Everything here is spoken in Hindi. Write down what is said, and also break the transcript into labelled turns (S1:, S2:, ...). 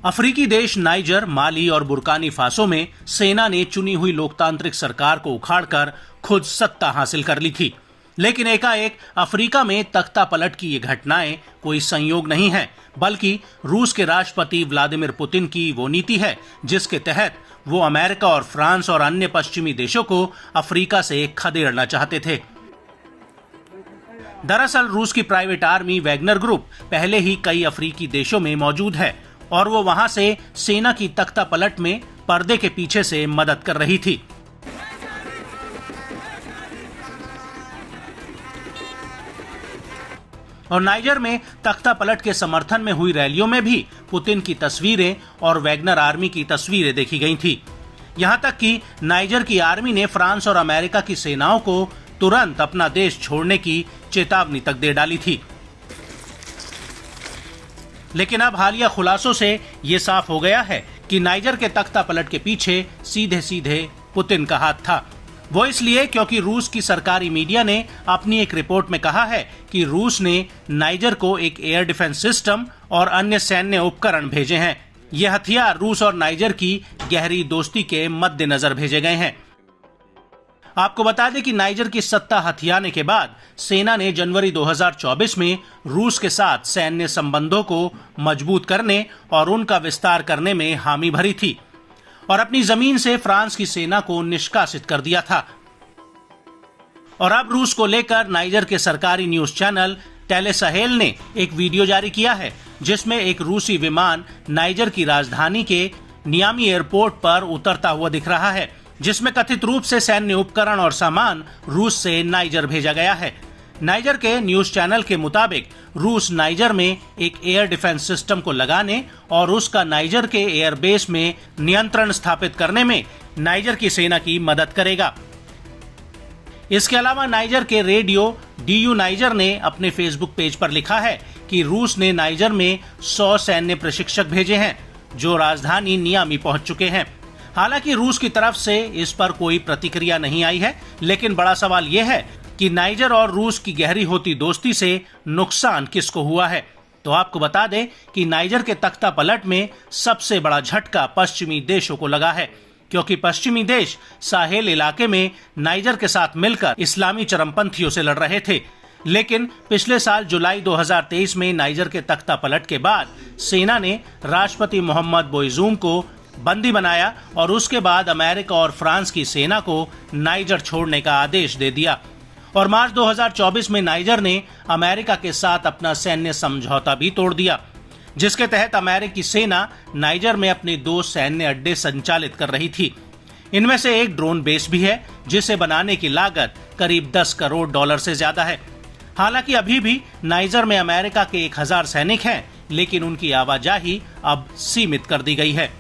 S1: अफ्रीकी देश नाइजर, माली और बुर्किना फासो में सेना ने चुनी हुई लोकतांत्रिक सरकार को उखाड़कर खुद सत्ता हासिल कर ली थी। लेकिन एकाएक अफ्रीका में तख्ता पलट की ये घटनाएं कोई संयोग नहीं है, बल्कि रूस के राष्ट्रपति व्लादिमीर पुतिन की वो नीति है जिसके तहत वो अमेरिका और फ्रांस और अन्य पश्चिमी देशों को अफ्रीका से खदेड़ना चाहते थे। दरअसल रूस की प्राइवेट आर्मी वैगनर ग्रुप पहले ही कई अफ्रीकी देशों में मौजूद है और वो वहां से सेना की तख्ता पलट में पर्दे के पीछे से मदद कर रही थी। और नाइजर में तख्ता पलट के समर्थन में हुई रैलियों में भी पुतिन की तस्वीरें और वैगनर आर्मी की तस्वीरें देखी गई थी। यहां तक कि नाइजर की आर्मी ने फ्रांस और अमेरिका की सेनाओं को तुरंत अपना देश छोड़ने की चेतावनी तक दे डाली थी। लेकिन अब हालिया खुलासों से ये साफ हो गया है कि नाइजर के तख्ता पलट के पीछे सीधे सीधे पुतिन का हाथ था। वो इसलिए क्योंकि रूस की सरकारी मीडिया ने अपनी एक रिपोर्ट में कहा है कि रूस ने नाइजर को एक एयर डिफेंस सिस्टम और अन्य सैन्य उपकरण भेजे हैं। ये हथियार रूस और नाइजर की गहरी दोस्ती के मद्देनजर भेजे गए हैं। आपको बता दें कि नाइजर की सत्ता हथियाने के बाद सेना ने जनवरी 2024 में रूस के साथ सैन्य संबंधों को मजबूत करने और उनका विस्तार करने में हामी भरी थी और अपनी जमीन से फ्रांस की सेना को निष्कासित कर दिया था। और अब रूस को लेकर नाइजर के सरकारी न्यूज चैनल टेले साहेल ने एक वीडियो जारी किया है जिसमें एक रूसी विमान नाइजर की राजधानी के नियामी एयरपोर्ट पर उतरता हुआ दिख रहा है, जिसमें कथित रूप से सैन्य उपकरण और सामान रूस से नाइजर भेजा गया है। नाइजर के न्यूज चैनल के मुताबिक रूस नाइजर में एक एयर डिफेंस सिस्टम को लगाने और उसका नाइजर के एयरबेस में नियंत्रण स्थापित करने में नाइजर की सेना की मदद करेगा। इसके अलावा नाइजर के रेडियो DU नाइजर ने अपने फेसबुक पेज पर लिखा है कि रूस ने नाइजर में 100 सैन्य प्रशिक्षक भेजे हैं जो राजधानी नियामी पहुंच चुके हैं। हालांकि रूस की तरफ से इस पर कोई प्रतिक्रिया नहीं आई है, लेकिन बड़ा सवाल यह है कि नाइजर और रूस की गहरी होती दोस्ती से नुकसान किसको हुआ है। तो आपको बता दें कि नाइजर के तख्ता पलट में सबसे बड़ा झटका पश्चिमी देशों को लगा है, क्योंकि पश्चिमी देश साहेल इलाके में नाइजर के साथ मिलकर इस्लामी चरमपंथियों से लड़ रहे थे। लेकिन पिछले साल जुलाई 2023 में नाइजर के तख्ता पलट के बाद सेना ने राष्ट्रपति मोहम्मद बोइजूम को बंदी बनाया और उसके बाद अमेरिका और फ्रांस की सेना को नाइजर छोड़ने का आदेश दे दिया। और मार्च 2024 में नाइजर ने अमेरिका के साथ अपना सैन्य समझौता भी तोड़ दिया, जिसके तहत अमेरिकी सेना नाइजर में अपने 2 सैन्य अड्डे संचालित कर रही थी। इनमें से एक ड्रोन बेस भी है जिसे बनाने की लागत करीब $10 करोड़ से ज्यादा है। हालांकि अभी भी नाइजर में अमेरिका के 1000 सैनिक हैं, लेकिन उनकी आवाजाही अब सीमित कर दी गई है।